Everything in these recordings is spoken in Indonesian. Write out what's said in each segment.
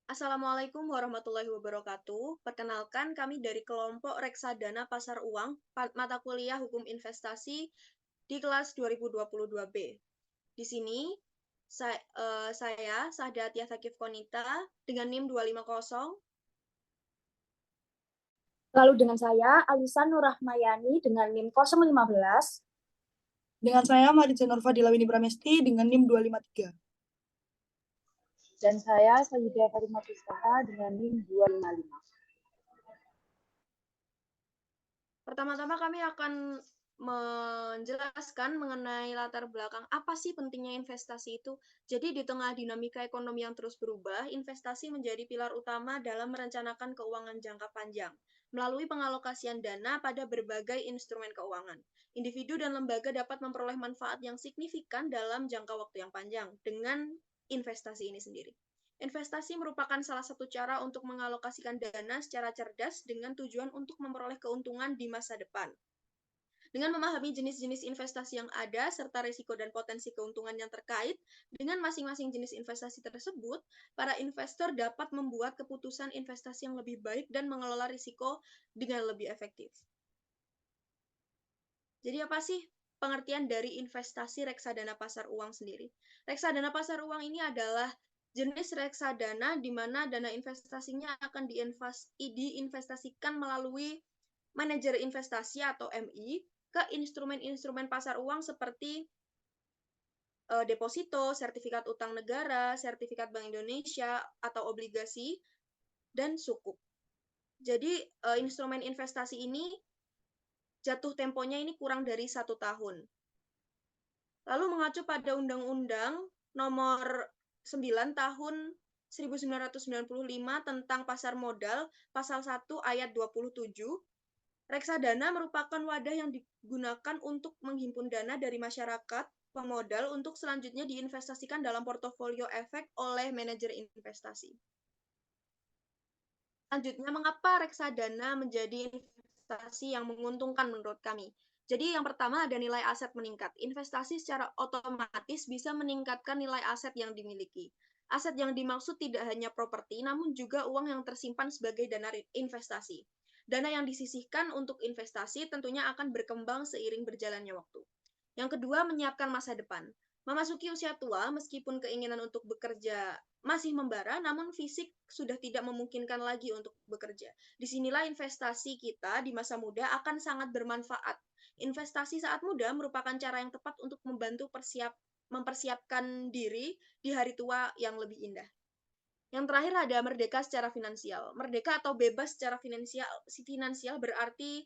Assalamualaikum warahmatullahi wabarakatuh. Perkenalkan, kami dari kelompok Reksadana Pasar Uang, mata kuliah Hukum Investasi di kelas 2022B. Di sini, saya, Sahdatia Thaqif Konita, dengan NIM 250. Lalu dengan saya, Alisa Nurrahmayani dengan NIM 015. Dengan saya, Mariza Nur Fadila Winnie Pramesti dengan NIM 253. Dan saya, Sayyidah Fatimah Pustaha dengan NIM 255. Pertama-tama kami akan menjelaskan mengenai latar belakang apa sih pentingnya investasi itu. Jadi di tengah dinamika ekonomi yang terus berubah, investasi menjadi pilar utama dalam merencanakan keuangan jangka panjang melalui pengalokasian dana pada berbagai instrumen keuangan. Individu dan lembaga dapat memperoleh manfaat yang signifikan dalam jangka waktu yang panjang dengan investasi ini sendiri. Investasi merupakan salah satu cara untuk mengalokasikan dana secara cerdas dengan tujuan untuk memperoleh keuntungan di masa depan. Dengan memahami jenis-jenis investasi yang ada, serta risiko dan potensi keuntungan yang terkait dengan masing-masing jenis investasi tersebut, para investor dapat membuat keputusan investasi yang lebih baik dan mengelola risiko dengan lebih efektif. Jadi apa sih pengertian dari investasi reksadana pasar uang sendiri? Reksadana pasar uang ini adalah jenis reksadana di mana dana investasinya akan diinvestasikan melalui manajer investasi atau MI ke instrumen-instrumen pasar uang seperti deposito, sertifikat utang negara, sertifikat Bank Indonesia, atau obligasi, dan sukuk. Jadi instrumen investasi ini jatuh temponya ini kurang dari 1 tahun. Lalu mengacu pada Undang-Undang Nomor 9 Tahun 1995 tentang pasar modal, Pasal 1 Ayat 27, reksadana merupakan wadah yang digunakan untuk menghimpun dana dari masyarakat pemodal untuk selanjutnya diinvestasikan dalam portofolio efek oleh manajer investasi. Selanjutnya, mengapa reksadana menjadi investasi yang menguntungkan menurut kami? Jadi yang pertama ada nilai aset meningkat. Investasi secara otomatis bisa meningkatkan nilai aset yang dimiliki. Aset yang dimaksud tidak hanya properti, namun juga uang yang tersimpan sebagai dana investasi. Dana yang disisihkan untuk investasi tentunya akan berkembang seiring berjalannya waktu. Yang kedua, menyiapkan masa depan. Memasuki usia tua, meskipun keinginan untuk bekerja masih membara, namun fisik sudah tidak memungkinkan lagi untuk bekerja. Disinilah investasi kita di masa muda akan sangat bermanfaat. Investasi saat muda merupakan cara yang tepat untuk membantu mempersiapkan diri di hari tua yang lebih indah. Yang terakhir ada merdeka secara finansial. Merdeka atau bebas secara finansial berarti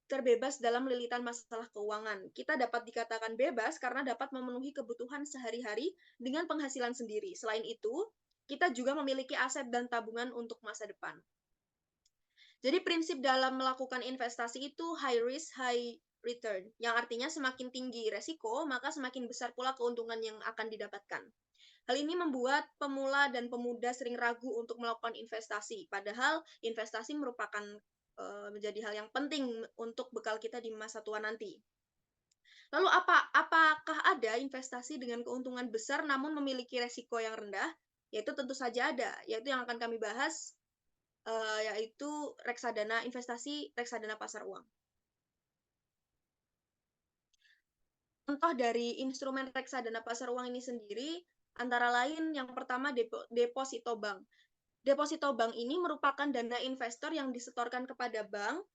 terbebas dalam lilitan masalah keuangan. Kita dapat dikatakan bebas karena dapat memenuhi kebutuhan sehari-hari dengan penghasilan sendiri. Selain itu, kita juga memiliki aset dan tabungan untuk masa depan. Jadi prinsip dalam melakukan investasi itu high risk, high return, yang artinya semakin tinggi resiko, maka semakin besar pula keuntungan yang akan didapatkan. Hal ini membuat pemula dan pemuda sering ragu untuk melakukan investasi, padahal investasi merupakan menjadi hal yang penting untuk bekal kita di masa tua nanti. Lalu apakah ada investasi dengan keuntungan besar namun memiliki resiko yang rendah? Yaitu tentu saja ada, yaitu yang akan kami bahas, yaitu investasi reksadana pasar uang. Contoh dari instrumen reksadana pasar uang ini sendiri, antara lain yang pertama deposito bank. Deposito bank ini merupakan dana investor yang disetorkan kepada bank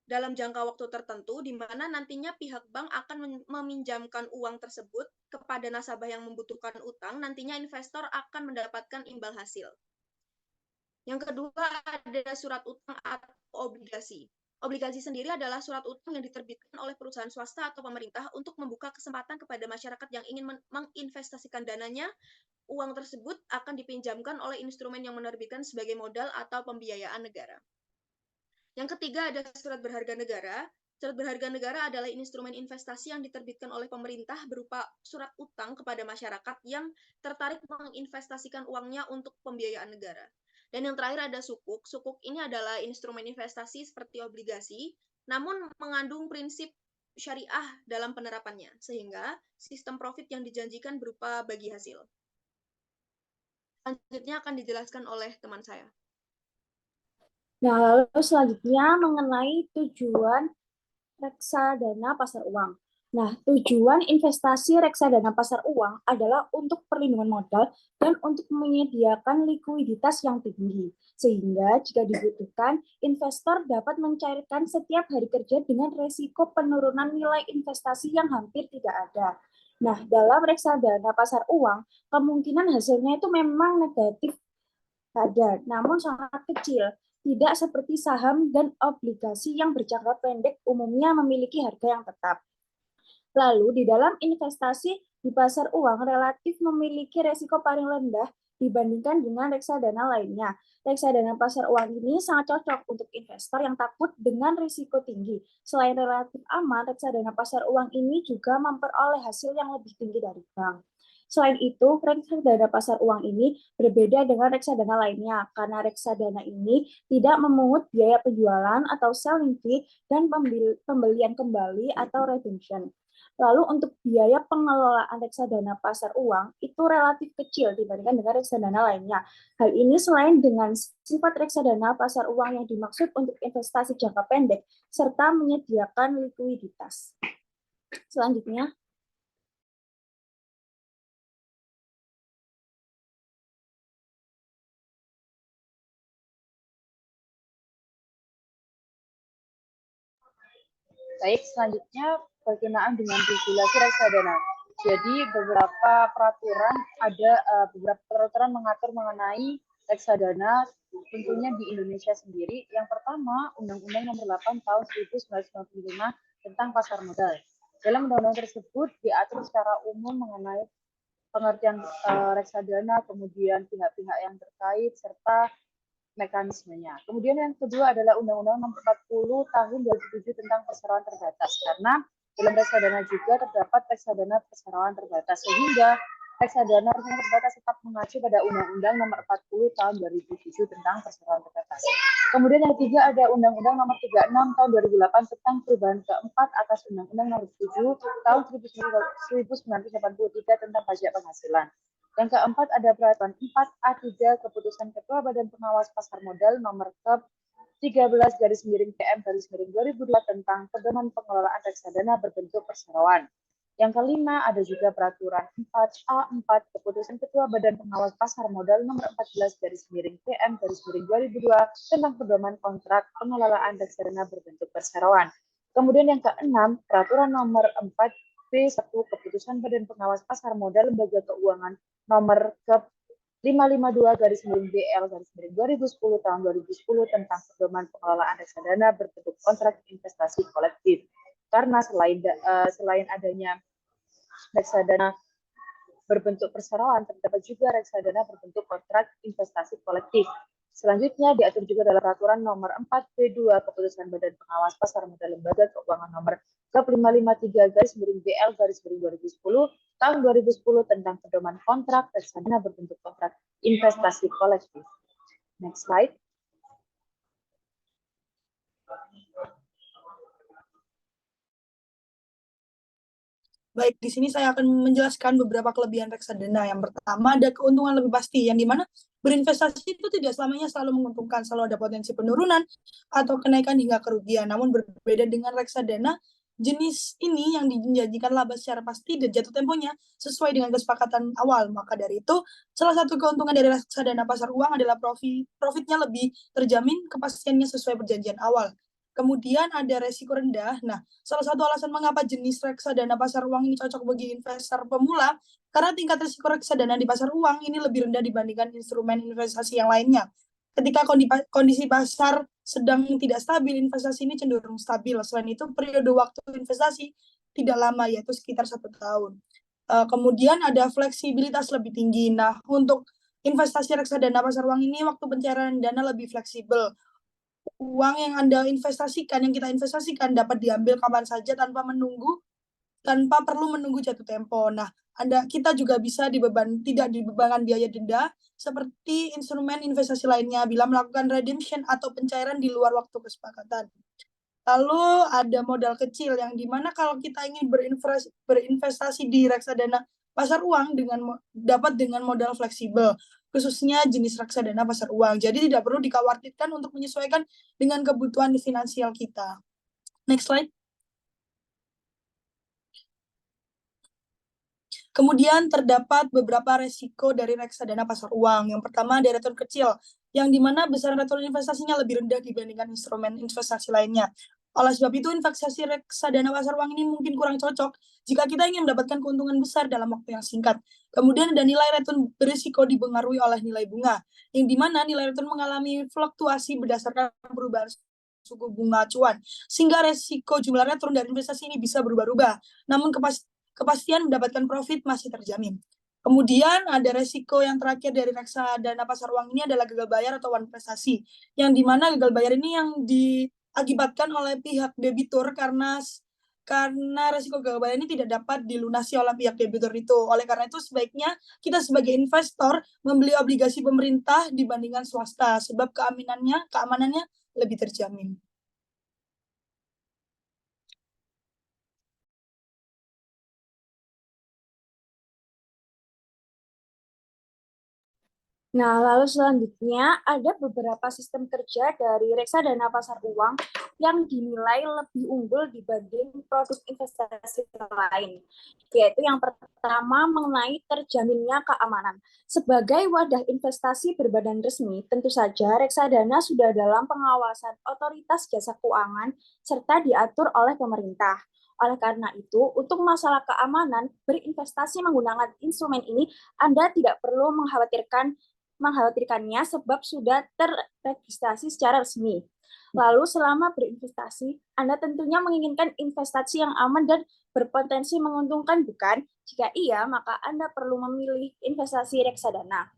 dalam jangka waktu tertentu, di mana nantinya pihak bank akan meminjamkan uang tersebut kepada nasabah yang membutuhkan utang, nantinya investor akan mendapatkan imbal hasil. Yang kedua ada surat utang atau obligasi. Obligasi sendiri adalah surat utang yang diterbitkan oleh perusahaan swasta atau pemerintah untuk membuka kesempatan kepada masyarakat yang ingin menginvestasikan dananya. Uang tersebut akan dipinjamkan oleh instrumen yang menerbitkan sebagai modal atau pembiayaan negara. Yang ketiga ada surat berharga negara. Surat berharga negara adalah instrumen investasi yang diterbitkan oleh pemerintah berupa surat utang kepada masyarakat yang tertarik menginvestasikan uangnya untuk pembiayaan negara. Dan yang terakhir ada sukuk. Sukuk ini adalah instrumen investasi seperti obligasi, namun mengandung prinsip syariah dalam penerapannya, sehingga sistem profit yang dijanjikan berupa bagi hasil. Selanjutnya akan dijelaskan oleh teman saya. Nah, lalu selanjutnya mengenai tujuan reksadana pasar uang. Nah, tujuan investasi reksadana pasar uang adalah untuk perlindungan modal dan untuk menyediakan likuiditas yang tinggi. Sehingga jika dibutuhkan, investor dapat mencairkan setiap hari kerja dengan resiko penurunan nilai investasi yang hampir tidak ada. Nah, dalam reksadana pasar uang, kemungkinan hasilnya itu memang negatif ada, namun sangat kecil. Tidak seperti saham dan obligasi yang berjangka pendek umumnya memiliki harga yang tetap. Lalu, di dalam investasi di pasar uang relatif memiliki resiko paling rendah dibandingkan dengan reksadana lainnya. Reksadana pasar uang ini sangat cocok untuk investor yang takut dengan risiko tinggi. Selain relatif aman, reksadana pasar uang ini juga memperoleh hasil yang lebih tinggi dari bank. Selain itu, reksadana pasar uang ini berbeda dengan reksadana lainnya karena reksadana ini tidak memungut biaya penjualan atau selling fee dan pembelian kembali atau redemption. Lalu untuk biaya pengelolaan reksadana pasar uang itu relatif kecil dibandingkan dengan reksadana lainnya. Hal ini selain dengan sifat reksadana pasar uang yang dimaksud untuk investasi jangka pendek serta menyediakan likuiditas. Selanjutnya, Baik, selanjutnya berkenaan dengan regulasi reksadana. Jadi beberapa peraturan beberapa peraturan mengatur mengenai reksadana tentunya di Indonesia sendiri. Yang pertama, Undang-Undang Nomor 8 Tahun 1995 tentang pasar modal. Dalam undang-undang tersebut diatur secara umum mengenai pengertian reksadana, kemudian pihak-pihak yang terkait serta mekanismenya. Kemudian yang kedua adalah Undang-Undang Nomor 40 Tahun 2007 tentang perseroan terbatas. Karena dalam reksadana juga terdapat reksadana perseroan terbatas, sehingga reksadana perseroan terbatas tetap mengacu pada Undang-Undang Nomor 40 Tahun 2007 tentang perseroan terbatas. Kemudian yang ketiga ada Undang-Undang Nomor 36 Tahun 2008 tentang perubahan keempat atas Undang-Undang Nomor 7 Tahun 1983 tentang pajak penghasilan. Yang keempat ada peraturan 4A3 keputusan Ketua Badan Pengawas Pasar Modal nomor 13 PM 2002 tentang pedoman pengelolaan reksadana berbentuk perseroan. Yang kelima ada juga peraturan 4A4 keputusan Ketua Badan Pengawas Pasar Modal nomor 14 PM 2002 tentang pedoman kontrak pengelolaan reksadana berbentuk perseroan. Kemudian yang keenam peraturan nomor 4B1 keputusan Badan Pengawas Pasar Modal Lembaga Keuangan nomor ke 552-BL-2010 tahun 2010 tentang pedoman pengelolaan reksadana berbentuk kontrak investasi kolektif. Karena selain adanya reksadana berbentuk perseroan, terdapat juga reksadana berbentuk kontrak investasi kolektif. Selanjutnya diatur juga dalam peraturan nomor 4B2 keputusan Badan Pengawas Pasar Modal Lembaga Keuangan nomor ke 553-BL-2010 tahun 2010 tentang pedoman kontrak reksadana berbentuk kontrak investasi kolektif. Next slide. Baik, di sini saya akan menjelaskan beberapa kelebihan reksadana. Yang pertama, ada keuntungan lebih pasti, yang dimana berinvestasi itu tidak selamanya selalu menguntungkan, selalu ada potensi penurunan atau kenaikan hingga kerugian. Namun berbeda dengan reksadana, jenis ini yang menjanjikan laba secara pasti dan jatuh temponya sesuai dengan kesepakatan awal. Maka dari itu, salah satu keuntungan dari reksadana pasar uang adalah profitnya lebih terjamin, kepastiannya sesuai perjanjian awal. Kemudian ada resiko rendah. Nah, salah satu alasan mengapa jenis reksadana pasar uang ini cocok bagi investor pemula, karena tingkat risiko reksadana di pasar uang ini lebih rendah dibandingkan instrumen investasi yang lainnya. Ketika kondisi pasar sedang tidak stabil, investasi ini cenderung stabil. Selain itu, periode waktu investasi tidak lama, yaitu sekitar 1 tahun. Kemudian ada fleksibilitas lebih tinggi. Nah, untuk investasi reksadana pasar uang ini, waktu pencairan dana lebih fleksibel. Uang yang Anda investasikan, yang kita investasikan dapat diambil kapan saja tanpa perlu menunggu jatuh tempo. Nah, kita juga bisa tidak dibebankan biaya denda seperti instrumen investasi lainnya bila melakukan redemption atau pencairan di luar waktu kesepakatan. Lalu ada modal kecil yang dimana kalau kita ingin berinvestasi di reksadana pasar uang dapat dengan modal fleksibel. khususnya jenis reksadana pasar uang. Jadi tidak perlu dikhawatirkan untuk menyesuaikan dengan kebutuhan finansial kita. Next slide. Kemudian terdapat beberapa resiko dari reksadana pasar uang. Yang pertama ada return kecil, yang dimana besaran return investasinya lebih rendah dibandingkan instrumen investasi lainnya. Oleh sebab itu, investasi reksadana pasar uang ini mungkin kurang cocok jika kita ingin mendapatkan keuntungan besar dalam waktu yang singkat. Kemudian ada nilai return berisiko dipengaruhi oleh nilai bunga, yang dimana nilai return mengalami fluktuasi berdasarkan perubahan suku bunga acuan, sehingga resiko jumlah return dari investasi ini bisa berubah-ubah. Namun kepastian mendapatkan profit masih terjamin. Kemudian ada resiko yang terakhir dari reksadana pasar uang ini adalah gagal bayar atau one prestasi, yang dimana gagal bayar ini yang diakibatkan oleh pihak debitur karena resiko gagal bayar ini tidak dapat dilunasi oleh pihak debitur itu. Oleh karena itu sebaiknya kita sebagai investor membeli obligasi pemerintah dibandingkan swasta, sebab keamanannya lebih terjamin. Nah, lalu selanjutnya ada beberapa sistem kerja dari reksadana pasar uang yang dinilai lebih unggul dibanding produk investasi lain. Yaitu yang pertama mengenai terjaminnya keamanan. Sebagai wadah investasi berbadan resmi, tentu saja reksadana sudah dalam pengawasan otoritas jasa keuangan serta diatur oleh pemerintah. Oleh karena itu, untuk masalah keamanan, berinvestasi menggunakan instrumen ini, Anda tidak perlu mengkhawatirkannya sebab sudah terregistrasi secara resmi. Lalu selama berinvestasi, Anda tentunya menginginkan investasi yang aman dan berpotensi menguntungkan, bukan? Jika iya, maka Anda perlu memilih investasi reksadana.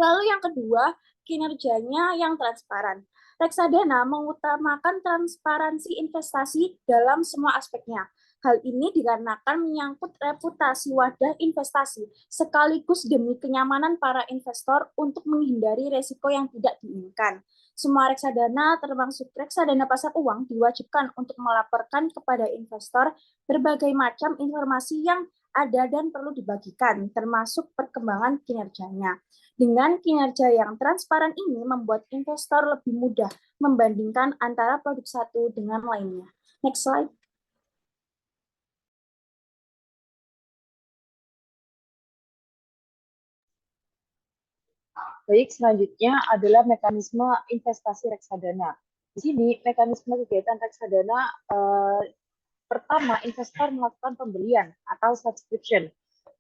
Lalu yang kedua, kinerjanya yang transparan. Reksadana mengutamakan transparansi investasi dalam semua aspeknya. Hal ini dikarenakan menyangkut reputasi wadah investasi, sekaligus demi kenyamanan para investor untuk menghindari resiko yang tidak diinginkan. Semua reksadana, termasuk reksadana pasar uang, diwajibkan untuk melaporkan kepada investor berbagai macam informasi yang ada dan perlu dibagikan, termasuk perkembangan kinerjanya. Dengan kinerja yang transparan ini membuat investor lebih mudah membandingkan antara produk satu dengan lainnya. Next slide. Baik, selanjutnya adalah mekanisme investasi reksadana. Di sini mekanisme kegiatan reksadana pertama, investor melakukan pembelian atau subscription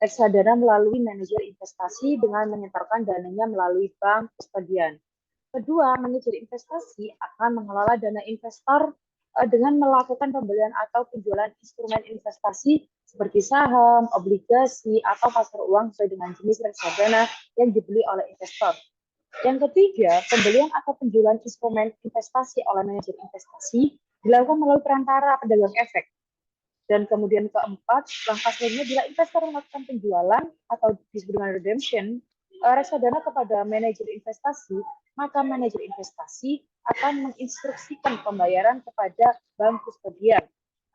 reksadana melalui manajer investasi dengan menyetorkan dananya melalui bank kustodian. Kedua, manajer investasi akan mengelola dana investor dengan melakukan pembelian atau penjualan instrumen investasi seperti saham, obligasi, atau pasar uang sesuai dengan jenis reksadana yang dibeli oleh investor. Yang ketiga, pembelian atau penjualan instrumen investasi oleh manajer investasi dilakukan melalui perantara pedagang efek. Dan kemudian keempat, langkah selanjutnya bila investor melakukan penjualan atau disebut dengan redemption reksadana kepada manajer investasi, maka manajer investasi akan menginstruksikan pembayaran kepada bank kustodian.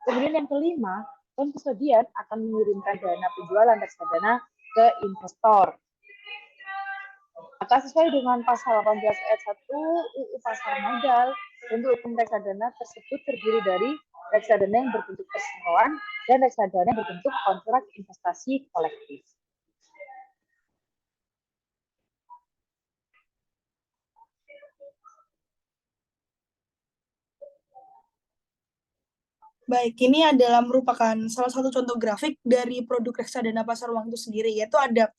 Kemudian yang kelima, bank kustodian akan mengirimkan dana penjualan reksadana ke investor. Maka sesuai dengan pasal 18 ayat 1 UU Pasar Modal, bentuk hukum reksadana tersebut terdiri dari reksadana yang berbentuk perseroan dan reksadana yang berbentuk kontrak investasi kolektif. Baik, ini adalah merupakan salah satu contoh grafik dari produk reksadana pasar uang itu sendiri, yaitu ada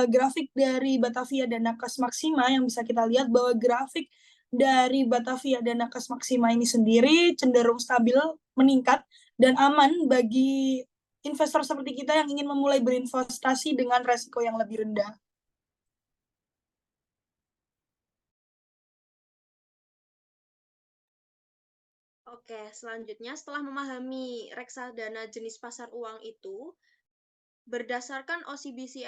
grafik dari Batavia dan Nakas Maxima yang bisa kita lihat bahwa grafik dari Batavia dan Nakas Maxima ini sendiri cenderung stabil, meningkat, dan aman bagi investor seperti kita yang ingin memulai berinvestasi dengan resiko yang lebih rendah. Oke, selanjutnya setelah memahami reksadana jenis pasar uang itu, berdasarkan OCBC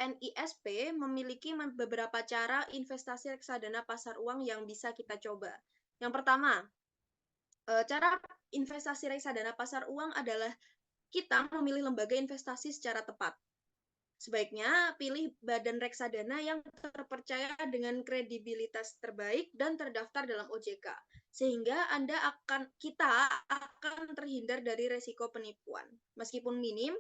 NISP memiliki beberapa cara investasi reksadana pasar uang yang bisa kita coba. Yang pertama, cara investasi reksadana pasar uang adalah kita memilih lembaga investasi secara tepat. Sebaiknya pilih badan reksadana yang terpercaya dengan kredibilitas terbaik dan terdaftar dalam OJK, sehingga kita akan terhindar dari resiko penipuan. Meskipun minim,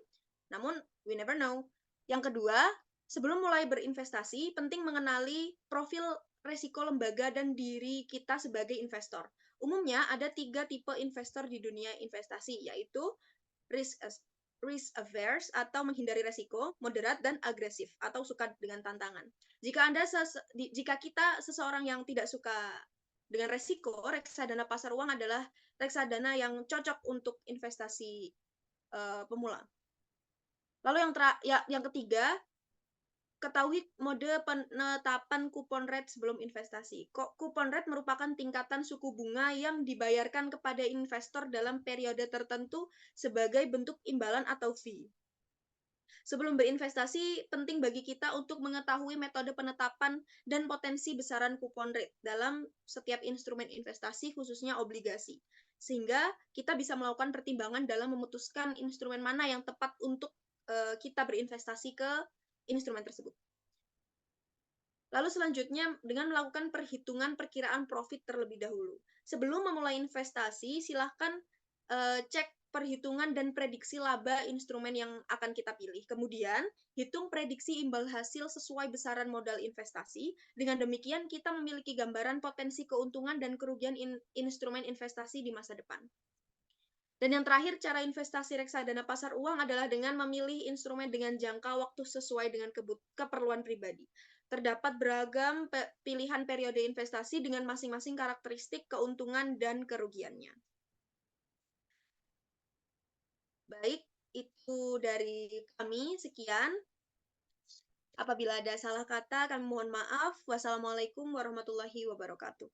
namun we never know. Yang kedua, sebelum mulai berinvestasi, penting mengenali profil resiko lembaga dan diri kita sebagai investor. Umumnya ada 3 tipe investor di dunia investasi, yaitu risk averse atau menghindari resiko, moderat dan agresif atau suka dengan tantangan. Jika kita seseorang yang tidak suka dengan resiko, reksadana pasar uang adalah reksadana yang cocok untuk investasi pemula. Lalu yang ketiga, ketahui mode penetapan kupon rate sebelum investasi. Kupon rate merupakan tingkatan suku bunga yang dibayarkan kepada investor dalam periode tertentu sebagai bentuk imbalan atau fee. Sebelum berinvestasi, penting bagi kita untuk mengetahui metode penetapan dan potensi besaran kupon rate dalam setiap instrumen investasi, khususnya obligasi. Sehingga kita bisa melakukan pertimbangan dalam memutuskan instrumen mana yang tepat untuk kita berinvestasi ke instrumen tersebut. Lalu selanjutnya dengan melakukan perhitungan perkiraan profit terlebih dahulu. Sebelum memulai investasi, silahkan cek perhitungan dan prediksi laba instrumen yang akan kita pilih. Kemudian, hitung prediksi imbal hasil sesuai besaran modal investasi. Dengan demikian, kita memiliki gambaran potensi keuntungan dan kerugian instrumen investasi di masa depan. Dan yang terakhir, cara investasi reksadana pasar uang adalah dengan memilih instrumen dengan jangka waktu sesuai dengan keperluan pribadi. Terdapat beragam pilihan periode investasi dengan masing-masing karakteristik keuntungan dan kerugiannya. Baik, itu dari kami. Sekian. Apabila ada salah kata, kami mohon maaf. Wassalamualaikum warahmatullahi wabarakatuh.